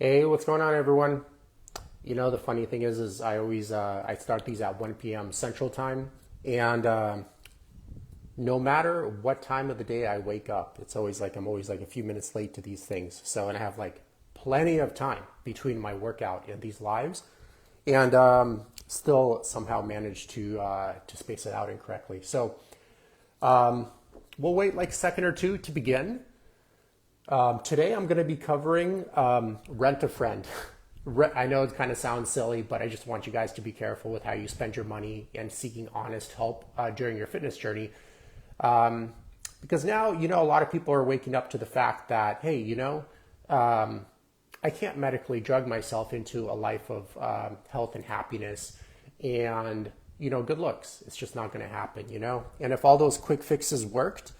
Hey, what's going on, everyone? The funny thing is I always I start these at 1 p.m. Central Time, and no matter what time of the day I wake up, it's always like I'm always like a few minutes late to these things. So, and I have like plenty of time between my workout and these lives, and still somehow manage to space it out incorrectly. So, we'll wait like a second or two to begin. Today I'm going to be covering rent a friend. I know it kind of sounds silly, but I just want you guys to be careful with how you spend your money and seeking honest help during your fitness journey. Um, because now, a lot of people are waking up to the fact that, hey, I can't medically drug myself into a life of health and happiness and, good looks. It's just not going to happen. And if all those quick fixes worked,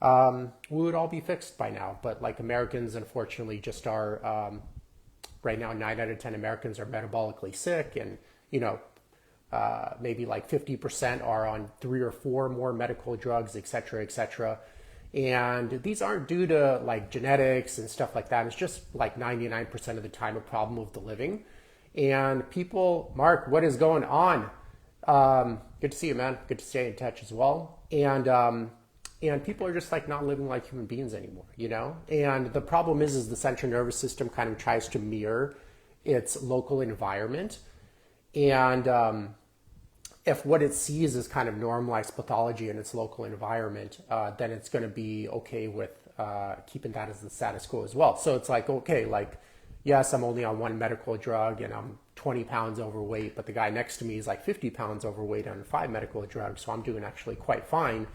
we would all be fixed by now. But like Americans, unfortunately, just are right now, 9 out of 10 Americans are metabolically sick, and maybe like 50% are on 3 or 4 more medical drugs, et cetera, et cetera. And these aren't due to like genetics and stuff like that. It's just like 99% of the time a problem of the living. And people, Mark, what is going on? Good to see you, man. Good to stay in touch as well. And people are just like not living like human beings anymore. And the problem is the central nervous system kind of tries to mirror its local environment. And if what it sees is kind of normalized pathology in its local environment, then it's going to be okay with keeping that as the status quo as well. So it's like, okay, like, yes, I'm only on one medical drug and I'm 20 pounds overweight, but the guy next to me is like 50 pounds overweight on 5 medical drugs, so I'm doing actually quite fine.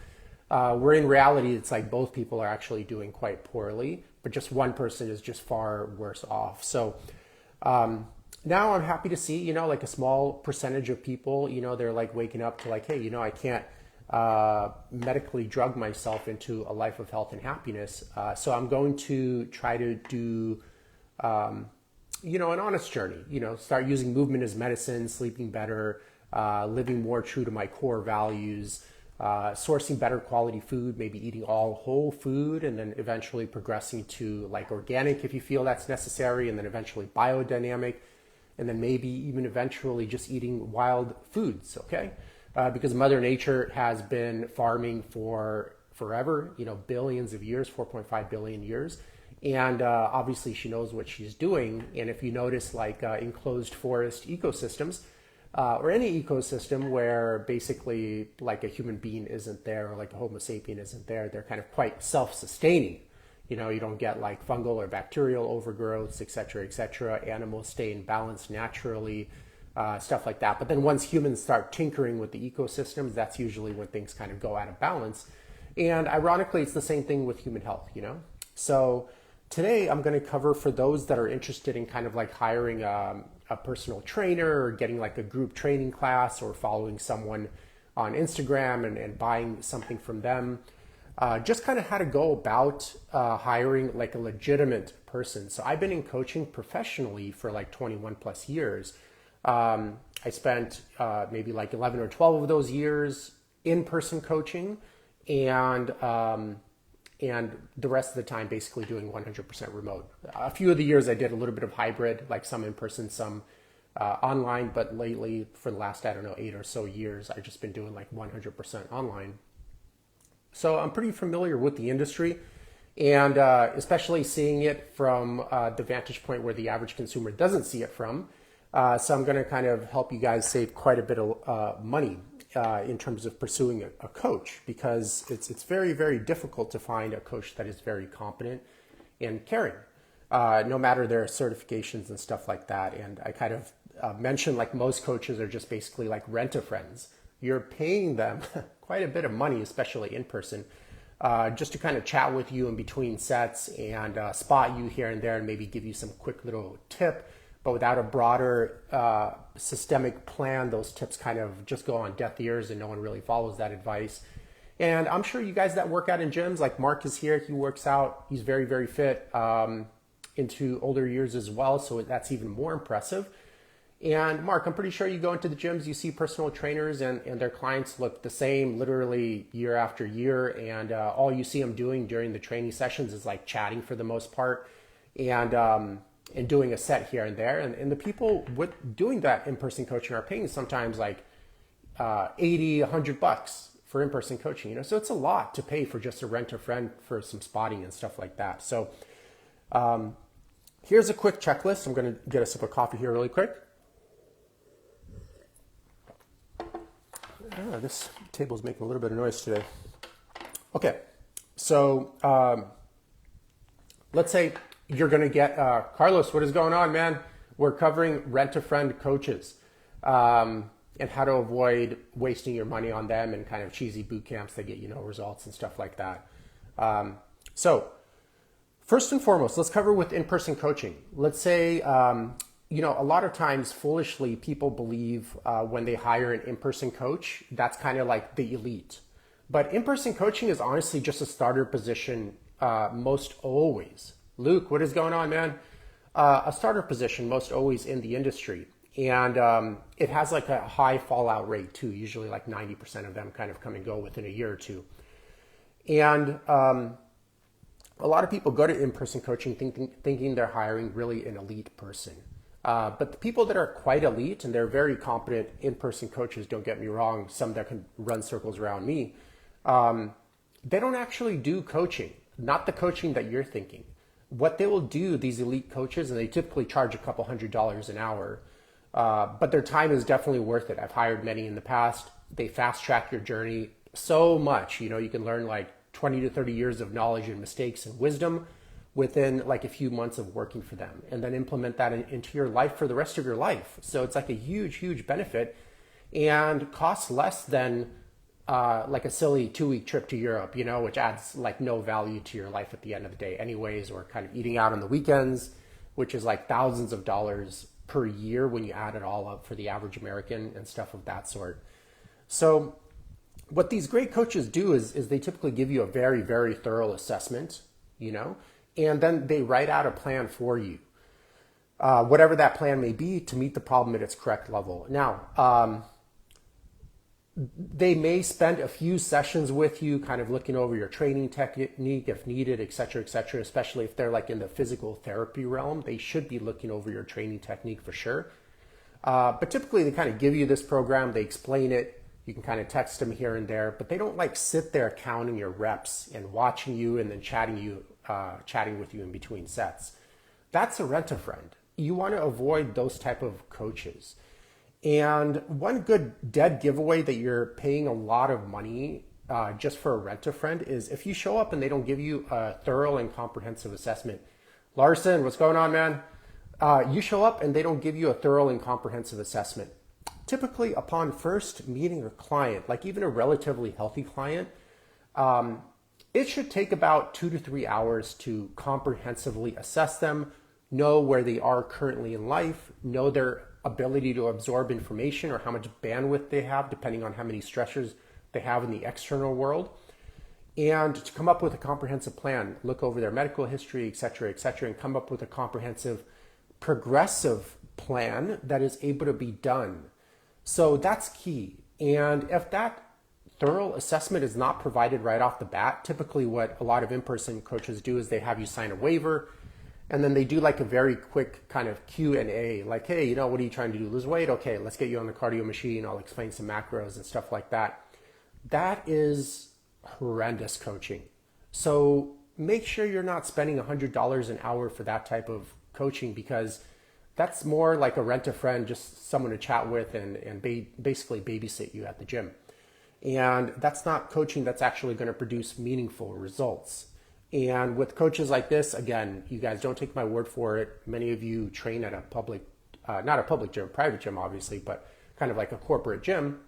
Where in reality, it's like both people are actually doing quite poorly, but just one person is just far worse off. So now I'm happy to see, like a small percentage of people, they're like waking up to like, hey, I can't medically drug myself into a life of health and happiness. So I'm going to try to do, an honest journey, start using movement as medicine, sleeping better, living more true to my core values, sourcing better quality food, maybe eating all whole food, and then eventually progressing to like organic if you feel that's necessary, and then eventually biodynamic, and then maybe even eventually just eating wild foods, okay? Because Mother Nature has been farming for forever, billions of years, 4.5 billion years. And obviously she knows what she's doing. And if you notice like enclosed forest ecosystems, or any ecosystem where basically like a human being isn't there or like a Homo sapien isn't there, they're kind of quite self-sustaining. You don't get like fungal or bacterial overgrowths, et cetera, et cetera. Animals stay in balance naturally, stuff like that. But then once humans start tinkering with the ecosystems, that's usually when things kind of go out of balance. And ironically, it's the same thing with human health. So today I'm going to cover, for those that are interested in kind of like hiring a personal trainer or getting like a group training class or following someone on Instagram and buying something from them, just kind of how to go about hiring like a legitimate person. So I've been in coaching professionally for like 21 plus years. I spent maybe like 11 or 12 of those years in-person coaching, and the rest of the time basically doing 100% remote. A few of the years I did a little bit of hybrid, like some in person, some online, but lately for the last, I don't know, 8 or so years, I've just been doing like 100% online. So I'm pretty familiar with the industry, and especially seeing it from the vantage point where the average consumer doesn't see it from. So I'm going to kind of help you guys save quite a bit of money in terms of pursuing a coach, because it's very, very difficult to find a coach that is very competent and caring, no matter their certifications and stuff like that. And I kind of mentioned like most coaches are just basically like rent-a-friends. You're paying them quite a bit of money, especially in person, just to kind of chat with you in between sets and spot you here and there and maybe give you some quick little tip. But without a broader systemic plan, those tips kind of just go on deaf ears and no one really follows that advice. And I'm sure you guys that work out in gyms, like Mark is here, he works out, he's very, very fit into older years as well. So that's even more impressive. And Mark, I'm pretty sure you go into the gyms, you see personal trainers and their clients look the same literally year after year. And all you see them doing during the training sessions is like chatting for the most part. And and doing a set here and there. And the people with doing that in-person coaching are paying sometimes like 80, $100 for in-person coaching, you know, so it's a lot to pay for just a rent-a-friend for some spotting and stuff like that. So here's a quick checklist. I'm going to get a sip of coffee here really quick. This table's making a little bit of noise today. Okay, so let's say you're going to get, Carlos, what is going on, man? We're covering rent-a-friend coaches and how to avoid wasting your money on them and kind of cheesy boot camps that get you no results and stuff like that. So first and foremost, let's cover with in-person coaching. Let's say, you know, a lot of times foolishly people believe when they hire an in-person coach, that's kind of like the elite. But in-person coaching is honestly just a starter position most always. Luke, what is going on, man? A starter position most always in the industry. And it has like a high fallout rate too, usually like 90% of them kind of come and go within a year or two. And a lot of people go to in-person coaching thinking they're hiring really an elite person. But the people that are quite elite and they're very competent in-person coaches, don't get me wrong, some that can run circles around me, they don't actually do coaching, not the coaching that you're thinking. What they will do, these elite coaches, and they typically charge a couple $100 an hour, but their time is definitely worth it. I've hired many in the past. They fast track your journey so much. You know, you can learn like 20 to 30 years of knowledge and mistakes and wisdom within like a few months of working for them, and then implement that into your life for the rest of your life. So it's like a huge, huge benefit and costs less than like a silly 2-week trip to Europe, you know, which adds like no value to your life at the end of the day anyways, or kind of eating out on the weekends, which is like thousands of dollars per year when you add it all up for the average American and stuff of that sort. So what these great coaches do is they typically give you a very, very thorough assessment, you know, and then they write out a plan for you, whatever that plan may be, to meet the problem at its correct level. Now, they may spend a few sessions with you, kind of looking over your training technique if needed, et cetera, especially if they're like in the physical therapy realm. They should be looking over your training technique for sure. But typically they kind of give you this program, they explain it, you can kind of text them here and there, but they don't like sit there counting your reps and watching you and then chatting with you in between sets. That's a rent-a-friend. You want to avoid those type of coaches. And one good dead giveaway that you're paying a lot of money just for a rent-a-friend is if you show up and they don't give you a thorough and comprehensive assessment. Larson, what's going on, man? You show up and they don't give you a thorough and comprehensive assessment. Typically, upon first meeting a client, like even a relatively healthy client, it should take about 2 to 3 hours to comprehensively assess them, know where they are currently in life, know their ability to absorb information or how much bandwidth they have, depending on how many stressors they have in the external world, and to come up with a comprehensive plan, look over their medical history, et cetera, and come up with a comprehensive, progressive plan that is able to be done. So that's key. And if that thorough assessment is not provided right off the bat, typically what a lot of in-person coaches do is they have you sign a waiver, and then they do like a very quick kind of Q&A, like, hey, you know, what are you trying to do? Lose weight? Okay, let's get you on the cardio machine. I'll explain some macros and stuff like that. That is horrendous coaching. So make sure you're not spending $100 an hour for that type of coaching, because that's more like a rent-a-friend, just someone to chat with and basically babysit you at the gym. And that's not coaching that's actually going to produce meaningful results. And with coaches like this, again, you guys don't take my word for it. Many of you train at a public, not a public gym, private gym, obviously, but kind of like a corporate gym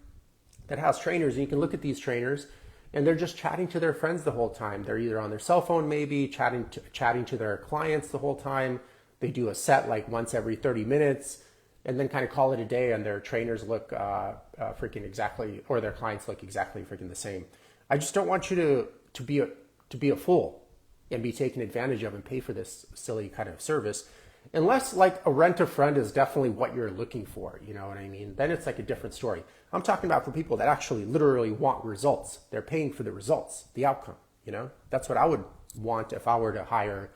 that has trainers. And you can look at these trainers and they're just chatting to their friends the whole time. They're either on their cell phone, maybe chatting to their clients the whole time. They do a set like once every 30 minutes and then kind of call it a day, and their trainers look freaking exactly, or their clients look exactly freaking the same. I just don't want you to be a fool and be taken advantage of and pay for this silly kind of service, unless like a rent-a-friend is definitely what you're looking for, you know what I mean? Then it's like a different story. I'm talking about for people that actually literally want results. They're paying for the results, the outcome, you know? That's what I would want if I were to hire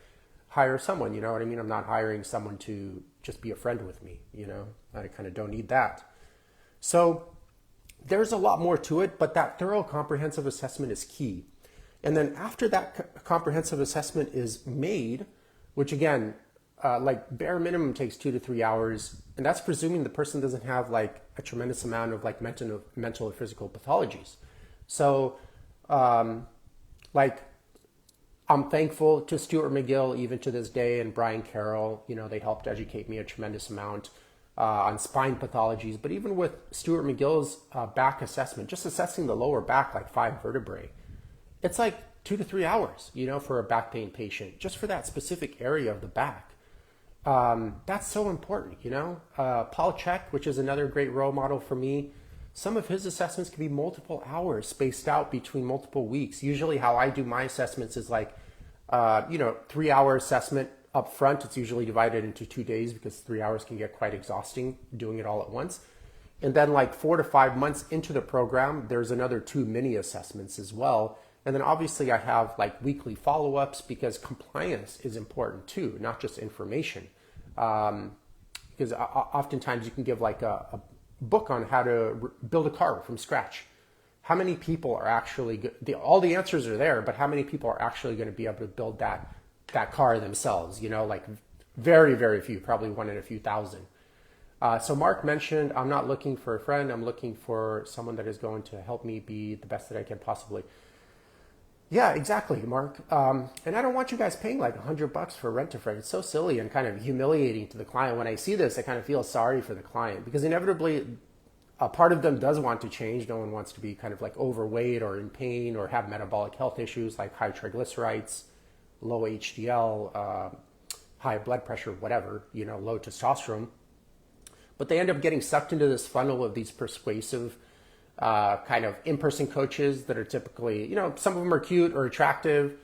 hire someone, you know what I mean? I'm not hiring someone to just be a friend with me, you know? I kind of don't need that. So there's a lot more to it, but that thorough comprehensive assessment is key. And then after that comprehensive assessment is made, which again, like bare minimum takes 2 to 3 hours, and that's presuming the person doesn't have like a tremendous amount of like mental or physical pathologies. So like I'm thankful to Stuart McGill even to this day, and Brian Carroll, you know, they helped educate me a tremendous amount on spine pathologies. But even with Stuart McGill's back assessment, just assessing the lower back, like 5 vertebrae, it's like 2 to 3 hours, you know, for a back pain patient, just for that specific area of the back. That's so important, you know. Paul Chek, which is another great role model for me, some of his assessments can be multiple hours spaced out between multiple weeks. Usually how I do my assessments is like, 3-hour assessment up front. It's usually divided into 2 days because 3 hours can get quite exhausting doing it all at once. And then like 4 to 5 months into the program, there's another 2 mini assessments as well. And then obviously I have like weekly follow-ups because compliance is important too, not just information. Because oftentimes you can give like a book on how to build a car from scratch. How many people are actually, all the answers are there, but how many people are actually going to be able to build that car themselves? You know, like very, very few, probably 1 in a few thousand. So Mark mentioned, I'm not looking for a friend. I'm looking for someone that is going to help me be the best that I can possibly. Yeah, exactly, Mark. And I don't want you guys paying like $100 for rent-a-friend. It's so silly and kind of humiliating to the client. When I see this, I kind of feel sorry for the client because inevitably a part of them does want to change. No one wants to be kind of like overweight or in pain or have metabolic health issues like high triglycerides, low HDL, high blood pressure, whatever, you know, low testosterone. But they end up getting sucked into this funnel of these persuasive kind of in-person coaches that are typically, you know, some of them are cute or attractive.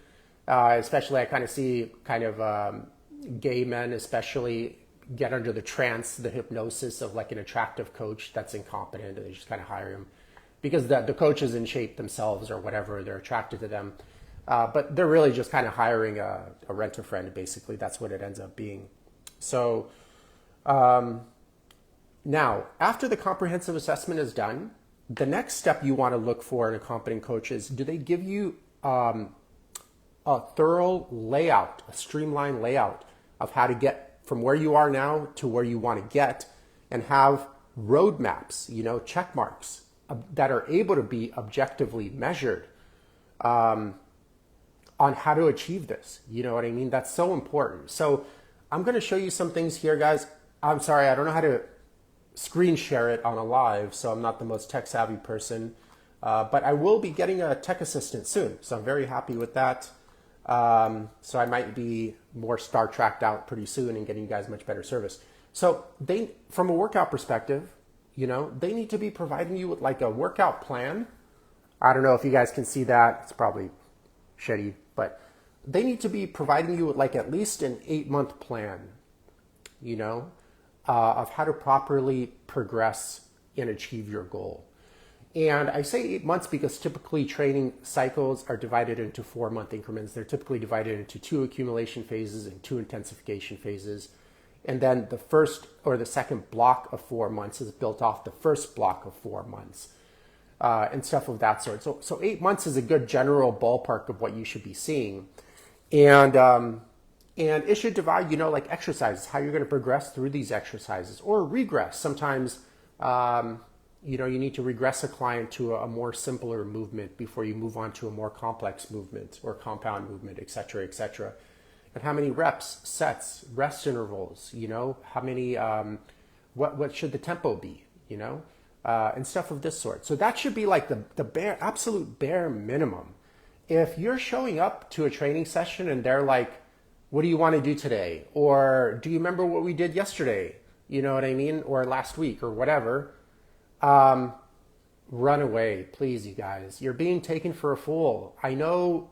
Especially I kind of see kind of gay men especially get under the trance, the hypnosis of like an attractive coach that's incompetent, and they just kind of hire him because the coach is in shape themselves or whatever, they're attracted to them. But they're really just kind of hiring a rent-a-friend, basically. That's what it ends up being. So now, after the comprehensive assessment is done, the next step you want to look for in a competent coach is, do they give you a thorough layout, a streamlined layout of how to get from where you are now to where you want to get, and have roadmaps, you know, check marks that are able to be objectively measured on how to achieve this. You know what I mean? That's so important. So I'm going to show you some things here, guys. I'm sorry, I don't know how to screen share it on a live, so I'm not the most tech savvy person, but I will be getting a tech assistant soon, so I'm very happy with that. So I might be more Star Trekked out pretty soon and getting you guys much better service. So they, from a workout perspective, you know, they need to be providing you with like a workout plan. I don't know if you guys can see that. It's probably shitty, but they need to be providing you with like at least an 8-month plan, you know, of how to properly progress and achieve your goal. And I say 8 months because typically training cycles are divided into 4-month increments. They're typically divided into 2 accumulation phases and 2 intensification phases. And then the first or the second block of 4 months is built off the first block of 4 months and stuff of that sort. So 8 months is a good general ballpark of what you should be seeing. And it should divide, you know, like exercises, how you're going to progress through these exercises or regress. Sometimes, you know, you need to regress a client to a more simpler movement before you move on to a more complex movement or compound movement, et cetera, et cetera. And how many reps, sets, rest intervals, you know, how many, what should the tempo be, you know, and stuff of this sort. So that should be like the absolute bare minimum. If you're showing up to a training session and they're like, what do you want to do today? Or do you remember what we did yesterday? You know what I mean? Or last week or whatever. Run away, please, you guys. You're being taken for a fool. I know,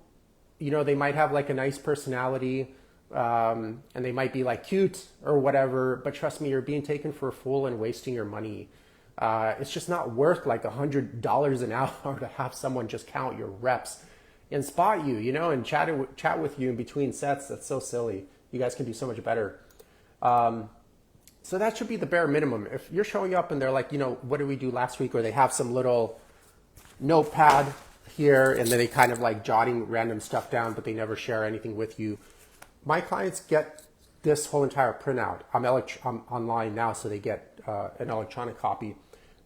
you know, they might have like a nice personality, and they might be like cute or whatever, but trust me, you're being taken for a fool and wasting your money. It's just not worth like $100 an hour to have someone just count your reps and spot you, you know, and chat with you in between sets. That's so silly. You guys can do so much better. So that should be the bare minimum. If you're showing up and they're like, what did we do last week? Or they have some little notepad here and then they kind of like jotting random stuff down, but they never share anything with you. My clients get this whole entire printout. I'm online now, so they get an electronic copy,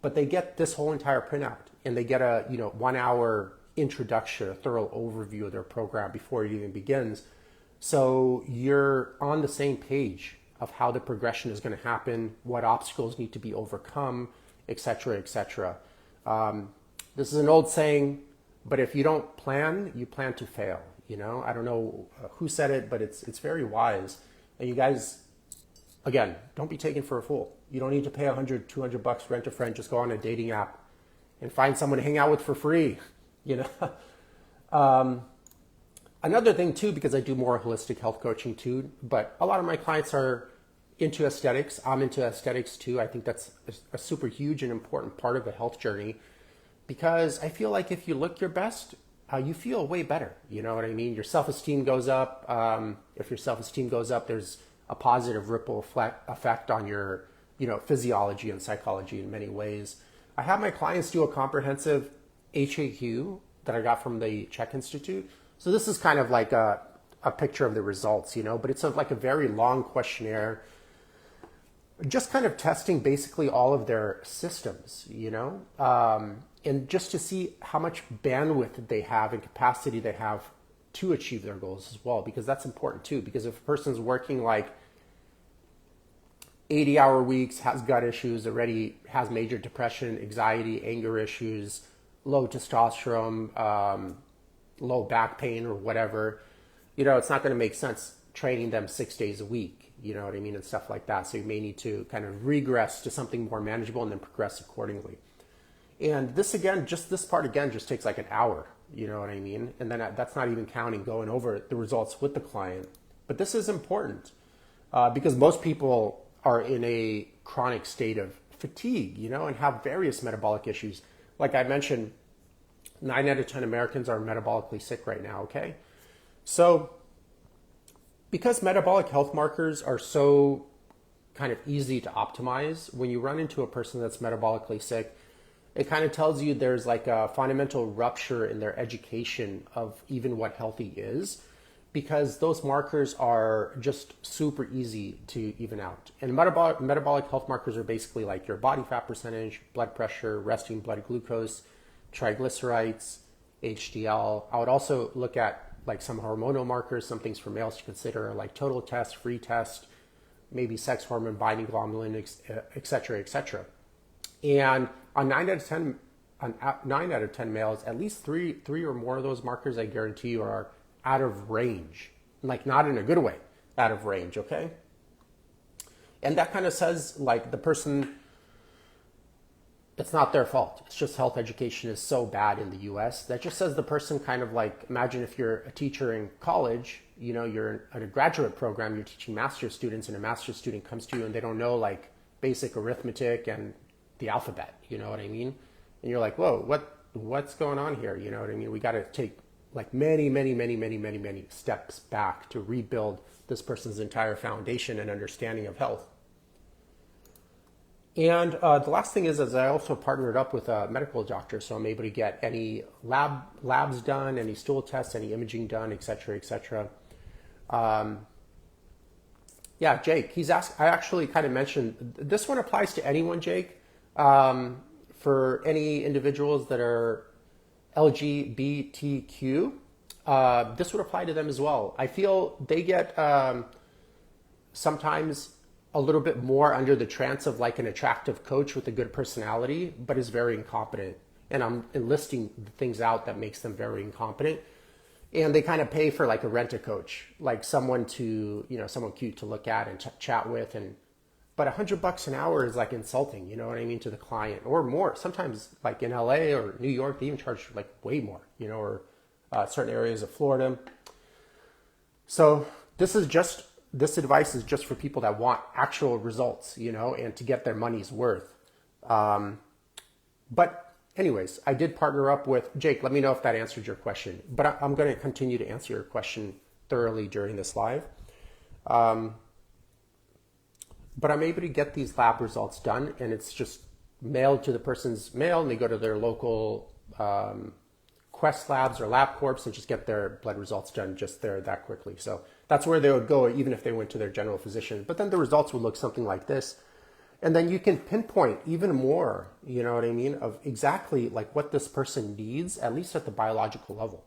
but they get this whole entire printout and they get a 1 hour introduction, a thorough overview of their program before it even begins. So you're on the same page of how the progression is going to happen, what obstacles need to be overcome, etc., etc. This is an old saying, but if you don't plan, you plan to fail. I don't know who said it, but it's very wise. And you guys, again, don't be taken for a fool. You don't need to pay $100, $200, rent a friend, just go on a dating app and find someone to hang out with for free. Another thing too, because I do more holistic health coaching too, but a lot of my clients are into aesthetics. I'm into aesthetics too. I think that's a super huge and important part of the health journey, because I feel like if you look your best, you feel way better. You know what I mean? Your self-esteem goes up. If your self-esteem goes up, there's a positive ripple effect on your, physiology and psychology in many ways. I have my clients do a comprehensive HAQ that I got from the Czech Institute. So this is kind of like a picture of the results, but it's like a very long questionnaire, just kind of testing basically all of their systems, and just to see how much bandwidth they have and capacity they have to achieve their goals as well, because that's important too. Because if a person's working like 80-hour weeks, has gut issues, already has major depression, anxiety, anger issues, low testosterone, low back pain or whatever, it's not going to make sense training them 6 days a week, you know what I mean, and stuff like that. So you may need to kind of regress to something more manageable and then progress accordingly. And this again, just this part again, just takes like an hour, you know what I mean? And then that's not even counting going over the results with the client. But this is important because most people are in a chronic state of fatigue, and have various metabolic issues. Like I mentioned, 9 out of 10 Americans are metabolically sick right now, okay? So because metabolic health markers are so kind of easy to optimize, when you run into a person that's metabolically sick, it kind of tells you there's like a fundamental rupture in their education of even what healthy is, because those markers are just super easy to even out. And metabolic health markers are basically like your body fat percentage, blood pressure, resting blood glucose, triglycerides, HDL. I would also look at like some hormonal markers, some things for males to consider, like total test, free test, maybe sex hormone binding globulin, et cetera, et cetera. And on 9 out of 10 males, at least three or more of those markers, I guarantee you, are out of range, like not in a good way, out of range, okay? And that kind of says like the person, it's not their fault. It's just health education is so bad in the US. That just says the person kind of like, imagine if you're a teacher in college, you're in a graduate program, you're teaching master's students, and a master's student comes to you and they don't know like basic arithmetic and the alphabet, you know what I mean? And you're like, whoa, what's going on here? You know what I mean? We got to take like many steps back to rebuild this person's entire foundation and understanding of health. And the last thing is I also partnered up with a medical doctor, so I'm able to get any labs done, any stool tests, any imaging done, et cetera, et cetera. Yeah, Jake, he's asked, I actually kind of mentioned, this one applies to anyone, Jake, for any individuals that are LGBTQ, this would apply to them as well. I feel they get sometimes a little bit more under the trance of like an attractive coach with a good personality, but is very incompetent. And I'm enlisting things out that makes them very incompetent. And they kind of pay for like a rent-a-coach, like someone to, someone cute to look at and chat with. But $100 an hour is like insulting, you know what I mean, to the client, or more. Sometimes like in LA or New York, they even charge like way more, or certain areas of Florida. So this advice is just for people that want actual results, and to get their money's worth. But anyways, I did partner up with Jake. Let me know if that answered your question, but I'm going to continue to answer your question thoroughly during this live. But I'm able to get these lab results done, and it's just mailed to the person's mail, and they go to their local Quest Labs or LabCorps and just get their blood results done just there that quickly. So that's where they would go, even if they went to their general physician. But then the results would look something like this. And then you can pinpoint even more, you know what I mean, of exactly like what this person needs, at least at the biological level.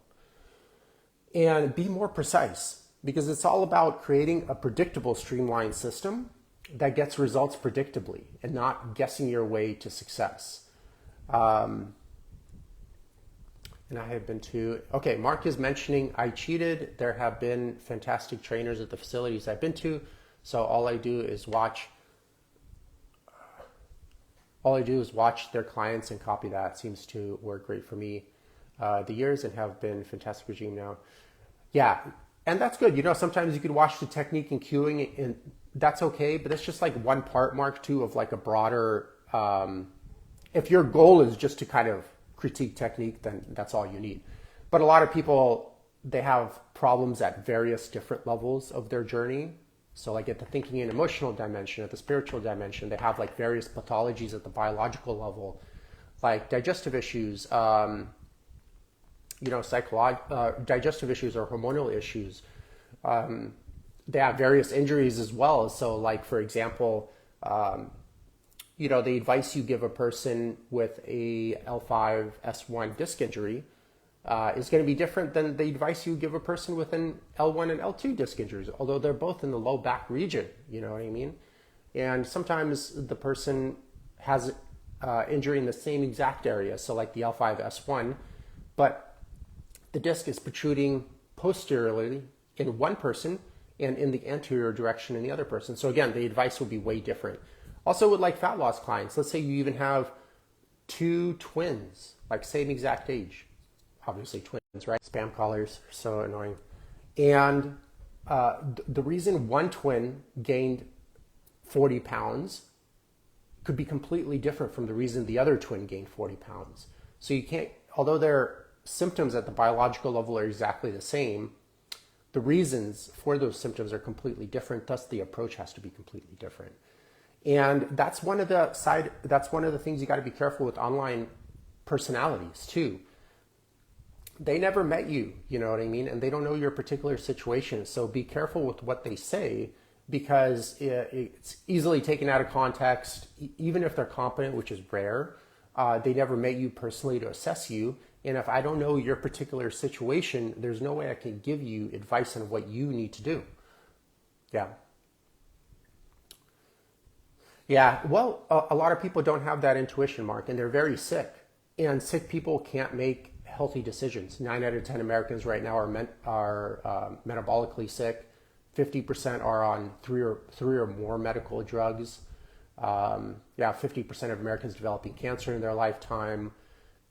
And be more precise, because it's all about creating a predictable, streamlined system that gets results predictably and not guessing your way to success. And I have been to, okay, Mark is mentioning I cheated. There have been fantastic trainers at the facilities I've been to. So all I do is watch their clients and copy that. Seems to work great for me. The years and have been fantastic regime now. Yeah, and that's good. You know, sometimes you could watch the technique and cueing, and that's okay, but it's just like one part, Mark, too, of like a broader, if your goal is just to kind of critique technique, then that's all you need. But a lot of people, they have problems at various different levels of their journey. So like at the thinking and emotional dimension, at the spiritual dimension, they have like various pathologies at the biological level, like digestive issues, digestive issues or hormonal issues. They have various injuries as well. So like, for example, the advice you give a person with a L5-S1 disc injury is going to be different than the advice you give a person with an L1 and L2 disc injuries, although they're both in the low back region, you know what I mean? And sometimes the person has injury in the same exact area, so like the L5-S1, but the disc is protruding posteriorly in one person and in the anterior direction in the other person. So again, the advice will be way different. Also with like fat loss clients, let's say you even have two twins, like same exact age, obviously twins, right? Spam callers are so annoying. And the reason one twin gained 40 pounds could be completely different from the reason the other twin gained 40 pounds. So you can't, although their symptoms at the biological level are exactly the same, the reasons for those symptoms are completely different, thus the approach has to be completely different. And that's one of the things you got to be careful with online personalities too. They never met you, you know what I mean? And they don't know your particular situation. So be careful with what they say, because it's easily taken out of context, even if they're competent, which is rare. They never met you personally to assess you. And if I don't know your particular situation, there's no way I can give you advice on what you need to do. Yeah. Yeah, well, a lot of people don't have that intuition, Mark, and they're very sick. And sick people can't make healthy decisions. 9 out of 10 Americans right now are metabolically sick. 50% are on three or more medical drugs. 50% of Americans developing cancer in their lifetime.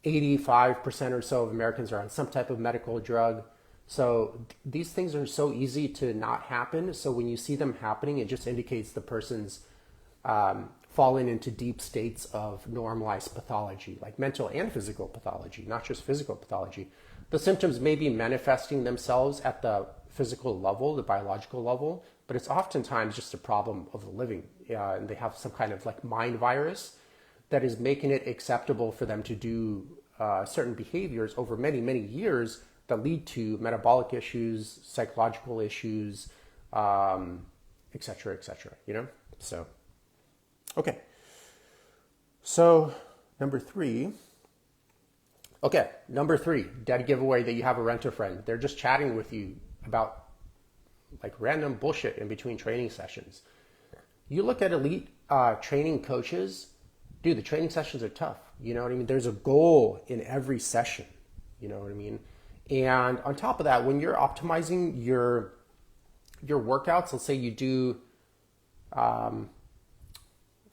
85% or so of Americans are on some type of medical drug. So these things are so easy to not happen. So when you see them happening, it just indicates the person's fallen into deep states of normalized pathology, like mental and physical pathology, not just physical pathology. The symptoms may be manifesting themselves at the physical level, the biological level, but it's oftentimes just a problem of the living. And they have some kind of like mind virus that is making it acceptable for them to do certain behaviors over many, many years that lead to metabolic issues, psychological issues, et cetera, you know? So, okay. So, number three, dead giveaway that you have a rent-a-friend. They're just chatting with you about like random bullshit in between training sessions. You look at elite training coaches, dude, the training sessions are tough. You know what I mean? There's a goal in every session. You know what I mean? And on top of that, when you're optimizing your workouts, let's say you do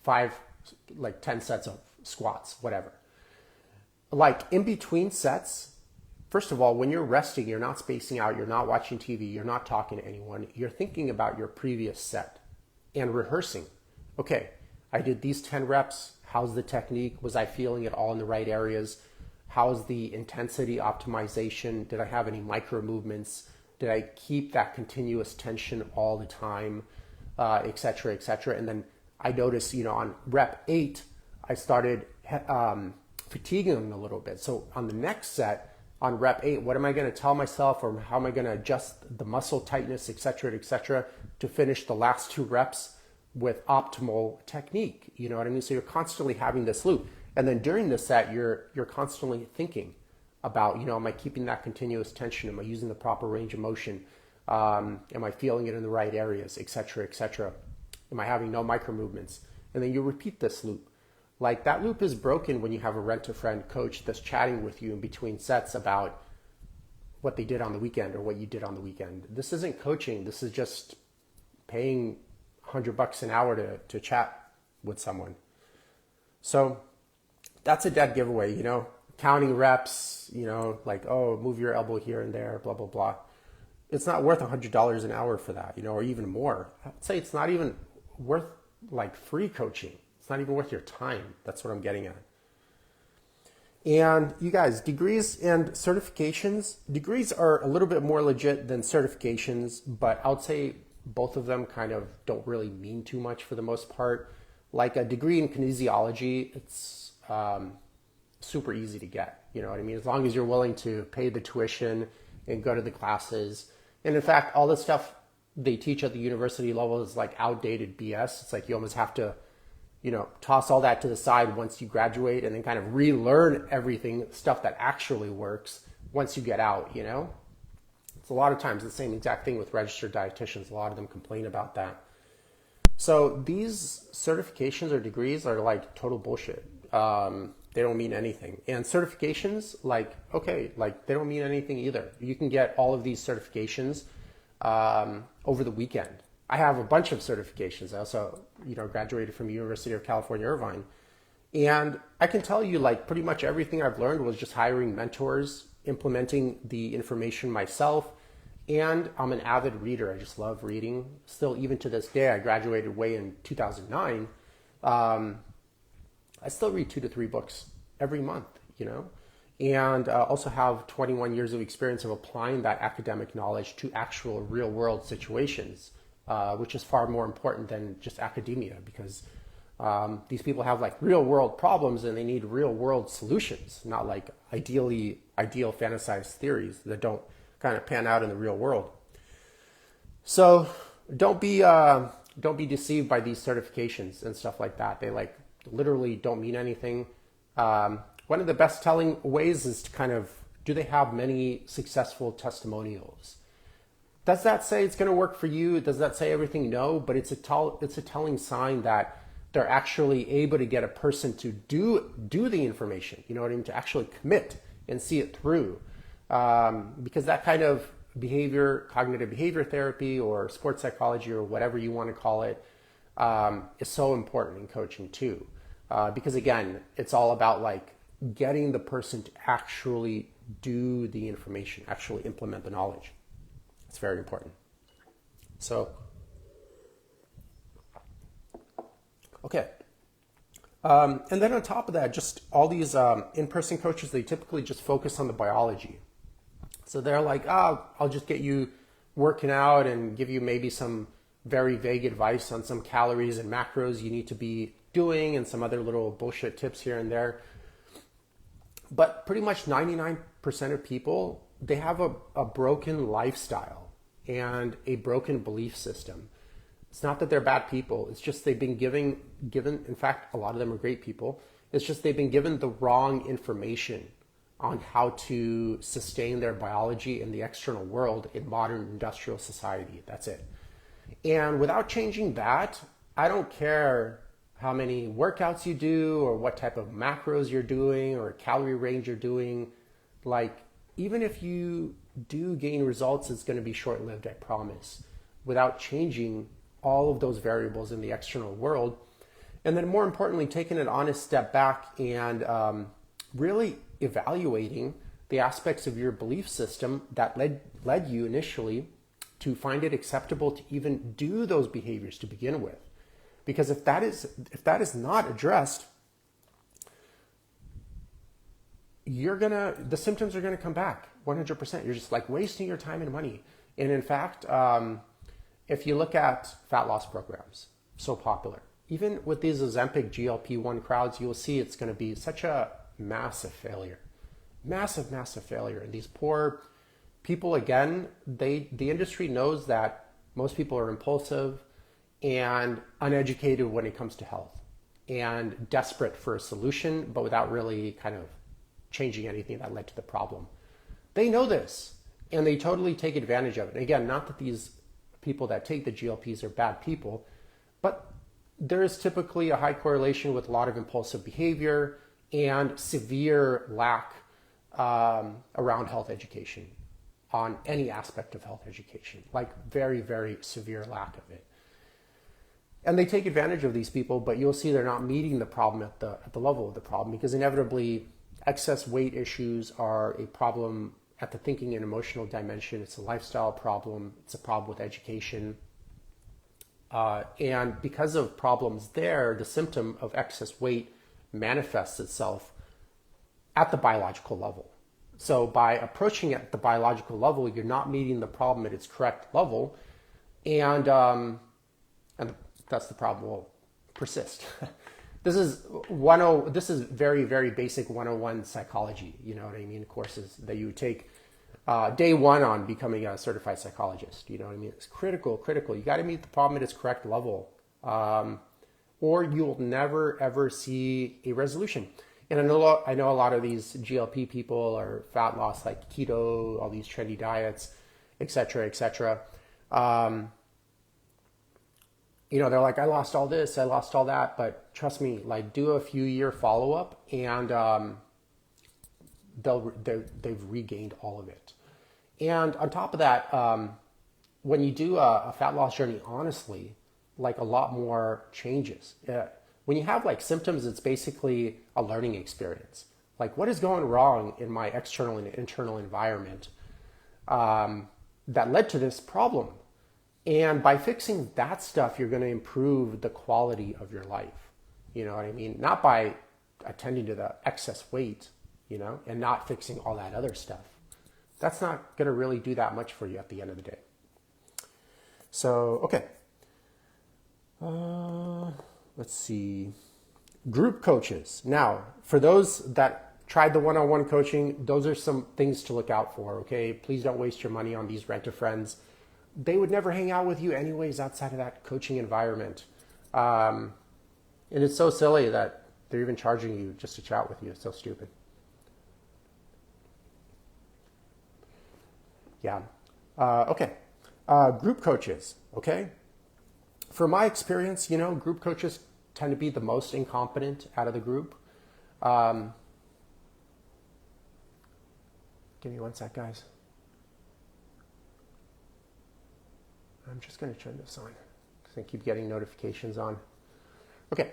10 sets of squats, whatever. Like in between sets, first of all, when you're resting, you're not spacing out, you're not watching TV, you're not talking to anyone. You're thinking about your previous set and rehearsing. Okay, I did these 10 reps. How's the technique? Was I feeling it all in the right areas? How's the intensity optimization? Did I have any micro movements? Did I keep that continuous tension all the time, et cetera, et cetera? And then I noticed, on rep 8, I started fatiguing a little bit. So on the next set, on rep 8, what am I going to tell myself, or how am I going to adjust the muscle tightness, et cetera, to finish the last 2 reps with optimal technique? You know what I mean? So you're constantly having this loop. And then during the set, you're constantly thinking about, am I keeping that continuous tension? Am I using the proper range of motion? Am I feeling it in the right areas, et cetera, et cetera? Am I having no micro movements? And then you repeat this loop. Like, that loop is broken when you have a rent-a-friend coach that's chatting with you in between sets about what they did on the weekend or what you did on the weekend. This isn't coaching. This is just paying $100 an hour to chat with someone. So that's a dead giveaway, counting reps, like, oh, move your elbow here and there, blah, blah, blah. It's not worth $100 an hour for that, or even more. I'd say it's not even worth like free coaching. It's not even worth your time. That's what I'm getting at. And you guys, degrees and certifications, degrees are a little bit more legit than certifications, but I would say both of them kind of don't really mean too much for the most part. Like a degree in kinesiology, it's super easy to get, you know what I mean? As long as you're willing to pay the tuition and go to the classes. And in fact, all the stuff they teach at the university level is like outdated BS. It's like you almost have to, toss all that to the side once you graduate and then kind of relearn everything, stuff that actually works once you get out, It's a lot of times the same exact thing with registered dietitians. A lot of them complain about that. So these certifications or degrees are like total bullshit. They don't mean anything. And certifications, they don't mean anything either. You can get all of these certifications over the weekend. I have a bunch of certifications. I also, graduated from the University of California, Irvine. And I can tell you, pretty much everything I've learned was just hiring mentors, implementing the information myself. And I'm an avid reader. I just love reading. Still, even to this day, I graduated way in 2009. I still read 2 to 3 books every month, and also have 21 years of experience of applying that academic knowledge to actual real world situations, which is far more important than just academia, because these people have real world problems and they need real world solutions, not ideal fantasized theories that don't kind of pan out in the real world. So don't be deceived by these certifications and stuff like that. They literally don't mean anything. One of the best telling ways is to do they have many successful testimonials? Does that say it's going to work for you? Does that say everything? No, but it's a telling sign that they're actually able to get a person to do the information, to actually commit and see it through. Because that kind of behavior, cognitive behavior therapy or sports psychology or whatever you want to call it, is so important in coaching too. Because again, it's all about getting the person to actually do the information, actually implement the knowledge. It's very important. So, okay. And then on top of that, just all these in-person coaches, they typically just focus on the biology. So they're like, I'll just get you working out and give you maybe some very vague advice on some calories and macros you need to be doing and some other little bullshit tips here and there. But pretty much 99% of people, they have a broken lifestyle and a broken belief system. It's not that they're bad people. It's just they've been given, in fact, a lot of them are great people. It's just they've been given the wrong information on how to sustain their biology in the external world in modern industrial society. That's it. And without changing that, I don't care how many workouts you do or what type of macros you're doing or calorie range you're doing. Even if you do gain results, it's going to be short-lived, I promise, without changing all of those variables in the external world. And then more importantly, taking an honest step back and really evaluating the aspects of your belief system that led you initially to find it acceptable to even do those behaviors to begin with. Because if that is not addressed, the symptoms are gonna come back 100%. You're just wasting your time and money. And in fact, if you look at fat loss programs, so popular, even with these Ozempic GLP-1 crowds, you'll see it's going to be such a massive failure, massive failure. And these poor people, again, the industry knows that most people are impulsive and uneducated when it comes to health and desperate for a solution, but without really kind of changing anything that led to the problem. They know this and they totally take advantage of it. And again, not that these people that take the GLPs are bad people, but there is typically a high correlation with a lot of impulsive behavior and severe lack around health education on any aspect of health education, like very severe lack of it. And they take advantage of these people, but you'll see they're not meeting the problem at the level of the problem, because inevitably excess weight issues are a problem at the thinking and emotional dimension. It's a lifestyle problem. It's a problem with education. And because of problems there, the symptom of excess weight manifests itself at the biological level. So by approaching it at the biological level, you're not meeting the problem at its correct level, and that's the problem will persist. This is very basic 101 psychology, you know what I mean, courses that you would take day one on becoming a certified psychologist, you know what I mean? It's critical. You got to meet the problem at its correct level, or you'll never ever see a resolution. And I know a lot of these GLP people or fat loss, like keto, all these trendy diets, et cetera. You know, they're like, I lost all this, I lost all that, but trust me, like, do a few year follow-up and they've regained all of it. And on top of that, when you do a fat loss journey, honestly, like, a lot more changes. When you have like symptoms, it's basically a learning experience. Like, what is going wrong in my external and internal environment that led to this problem? And by fixing that stuff, you're going to improve the quality of your life. You know what I mean? Not by attending to the excess weight, you know, and not fixing all that other stuff. That's not going to really do that much for you at the end of the day. So, okay. Let's see. Group coaches. Now, for those that tried the one-on-one coaching, those are some things to look out for, okay? Please don't waste your money on these rent-a-friends. They would never hang out with you anyways outside of that coaching environment. And it's so silly that they're even charging you just to chat with you. It's so stupid. Yeah. Okay. Group coaches, okay? From my experience, you know, group coaches tend to be the most incompetent out of the group. Give me one sec, guys. I'm just going to turn this on because I keep getting notifications on. Okay.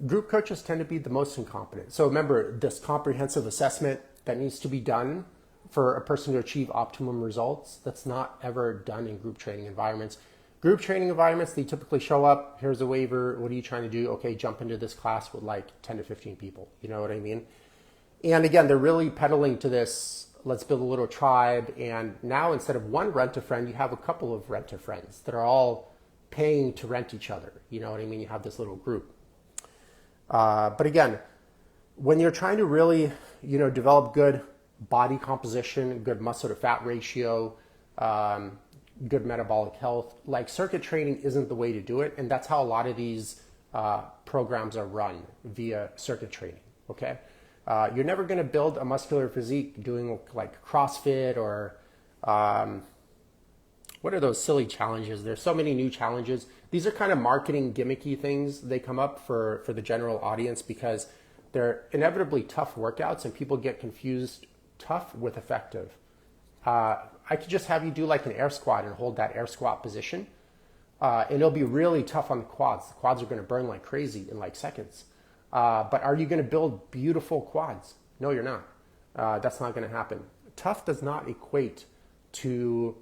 Group coaches tend to be the most incompetent. So remember, this comprehensive assessment that needs to be done for a person to achieve optimum results, that's not ever done in group training environments. Group training environments, they typically show up, here's a waiver, what are you trying to do? Okay, jump into this class with like 10 to 15 people, you know what I mean? And again, they're really peddling to this, let's build a little tribe, and now instead of one rent-a-friend, you have a couple of rent-a-friends that are all paying to rent each other, you know what I mean? You have this little group. But again, when you're trying to really, you know, develop good body composition, good muscle to fat ratio, good metabolic health, like, circuit training isn't the way to do it. And that's how a lot of these programs are run, via circuit training, okay? You're never going to build a muscular physique doing like CrossFit or what are those silly challenges? There's so many new challenges. These are kind of marketing gimmicky things. They come up for the general audience because they're inevitably tough workouts and people get confused tough with effective. I could just have you do like an air squat and hold that air squat position. And it'll be really tough on the quads. The quads are going to burn like crazy in like seconds. But are you going to build beautiful quads? No, you're not. That's not going to happen. Tough does not equate to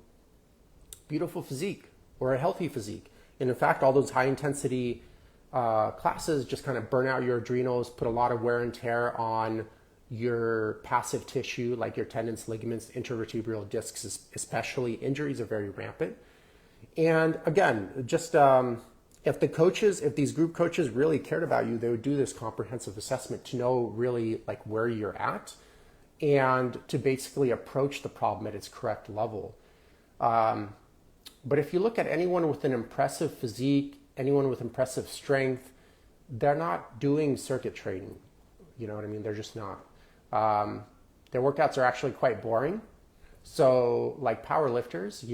beautiful physique or a healthy physique. And in fact, all those high intensity classes just kind of burn out your adrenals, put a lot of wear and tear on your passive tissue, like your tendons, ligaments, intervertebral discs, especially. Injuries are very rampant. And again, just if these group coaches really cared about you, they would do this comprehensive assessment to know really like where you're at and to basically approach the problem at its correct level. But if you look at anyone with an impressive physique, anyone with impressive strength, they're not doing circuit training. You know what I mean? They're just not. Their workouts are actually quite boring. So like power lifters,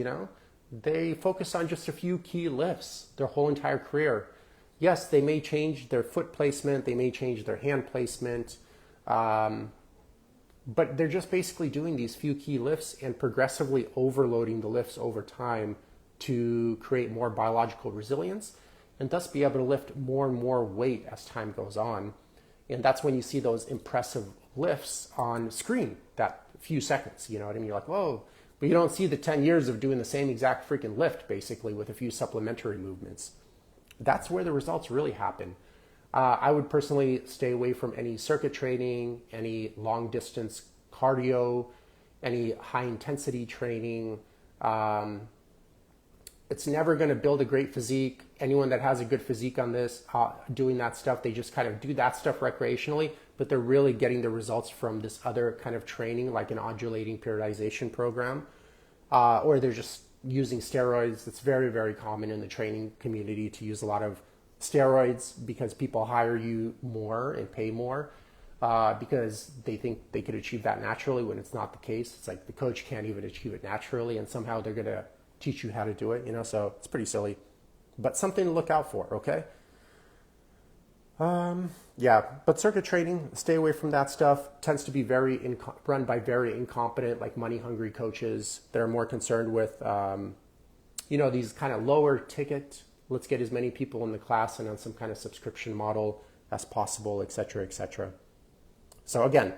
they focus on just a few key lifts their whole entire career. Yes, they may change their foot placement, they may change their hand placement, but they're just basically doing these few key lifts and progressively overloading the lifts over time to create more biological resilience and thus be able to lift more and more weight as time goes on. And that's when you see those impressive lifts on screen, that few seconds, you know what I mean? You're like, whoa, but you don't see the 10 years of doing the same exact freaking lift, basically, with a few supplementary movements. That's where the results really happen. I would personally stay away from any circuit training, any long distance cardio, any high intensity training. It's never going to build a great physique. Anyone that has a good physique on this, doing that stuff, they just kind of do that stuff recreationally, but they're really getting the results from this other kind of training, like an undulating periodization program, or they're just using steroids. It's very, very common in the training community to use a lot of steroids because people hire you more and pay more because they think they could achieve that naturally when it's not the case. It's like the coach can't even achieve it naturally, and somehow they're going to teach you how to do it, so it's pretty silly, but something to look out for, okay? But circuit training, stay away from that stuff. Tends to be run by very incompetent, like money-hungry coaches that are more concerned with, these kind of lower ticket, let's get as many people in the class and on some kind of subscription model as possible, et cetera, et cetera. So again,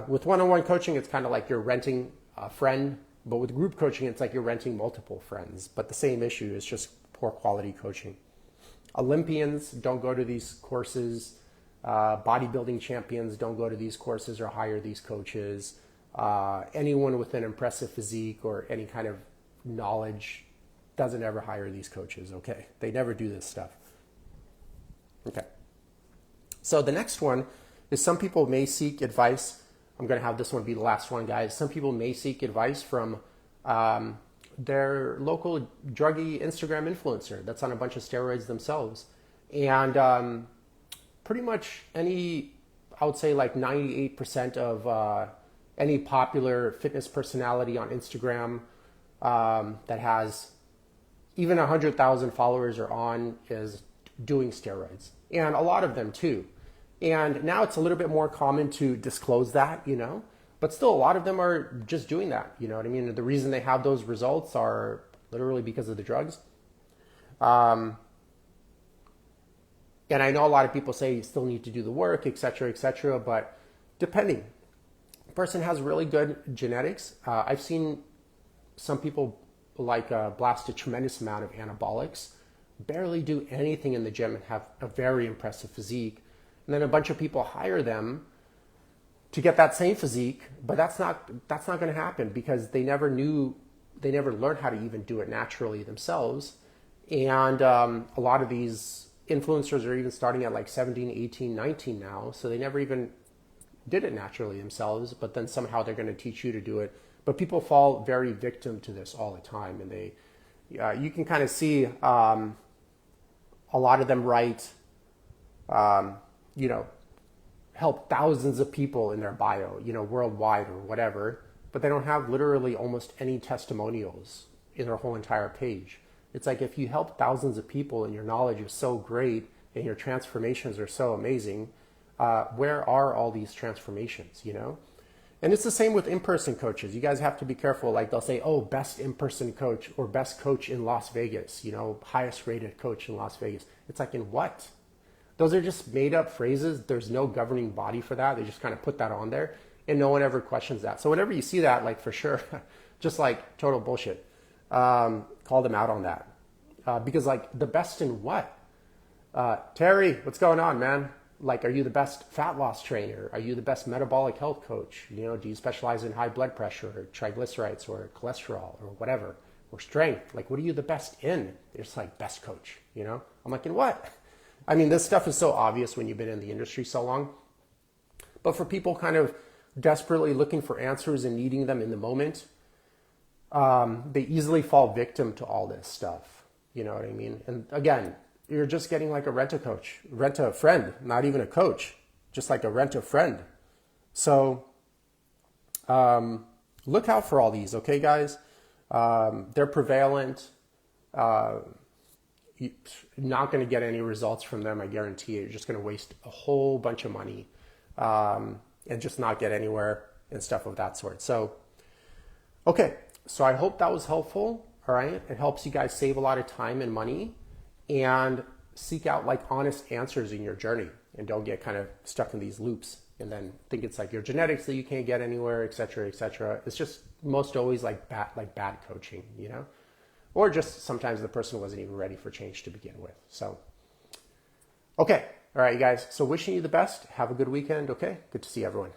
with one-on-one coaching, it's kind of like you're renting a friend. But with group coaching, it's like you're renting multiple friends. But the same issue is just poor quality coaching. Olympians don't go to these courses. Bodybuilding champions don't go to these courses or hire these coaches. Anyone with an impressive physique or any kind of knowledge doesn't ever hire these coaches, okay? They never do this stuff. Okay. So the next one is some people may seek advice. I'm going to have this one be the last one, guys. Some people may seek advice from their local druggy Instagram influencer that's on a bunch of steroids themselves. And pretty much I would say like 98% of any popular fitness personality on Instagram that has even 100,000 followers or on is doing steroids. And a lot of them too. And now it's a little bit more common to disclose that, but still a lot of them are just doing that. You know what I mean? The reason they have those results are literally because of the drugs. And I know a lot of people say you still need to do the work, et cetera, but depending. A person has really good genetics. I've seen some people blast a tremendous amount of anabolics, barely do anything in the gym and have a very impressive physique. And then a bunch of people hire them to get that same physique, but that's not going to happen because they never learned how to even do it naturally themselves. And a lot of these influencers are even starting at like 17, 18, 19 now, so they never even did it naturally themselves, but then somehow they're going to teach you to do it. But people fall very victim to this all the time, and you can kind of see a lot of them write help thousands of people in their bio, worldwide or whatever, but they don't have literally almost any testimonials in their whole entire page. It's like if you help thousands of people and your knowledge is so great and your transformations are so amazing, where are all these transformations, And it's the same with in-person coaches. You guys have to be careful. Like they'll say, oh, best in-person coach or best coach in Las Vegas, highest rated coach in Las Vegas. It's like, in what? Those are just made up phrases. There's no governing body for that. They just kind of put that on there and no one ever questions that. So whenever you see that, like for sure, just like total bullshit, call them out on that. Because like the best in what? Terry, what's going on, man? Like, are you the best fat loss trainer? Are you the best metabolic health coach? Do you specialize in high blood pressure or triglycerides or cholesterol or whatever, or strength? Like, what are you the best in? It's like best coach. I'm like, in what? I mean, this stuff is so obvious when you've been in the industry so long. But for people kind of desperately looking for answers and needing them in the moment, they easily fall victim to all this stuff. You know what I mean? And again, you're just getting like a rent-a-friend, not even a coach, just like a rent-a-friend. So look out for all these, okay, guys? They're prevalent. You're not going to get any results from them, I guarantee you. You're just going to waste a whole bunch of money and just not get anywhere and stuff of that sort. So, okay, so I hope that was helpful, all right? It helps you guys save a lot of time and money and seek out like honest answers in your journey, and don't get kind of stuck in these loops and then think it's like your genetics that you can't get anywhere, et cetera, et cetera. It's just most always like bad coaching, or just sometimes the person wasn't even ready for change to begin with. So, okay. All right, you guys. So wishing you the best. Have a good weekend. Okay. Good to see everyone.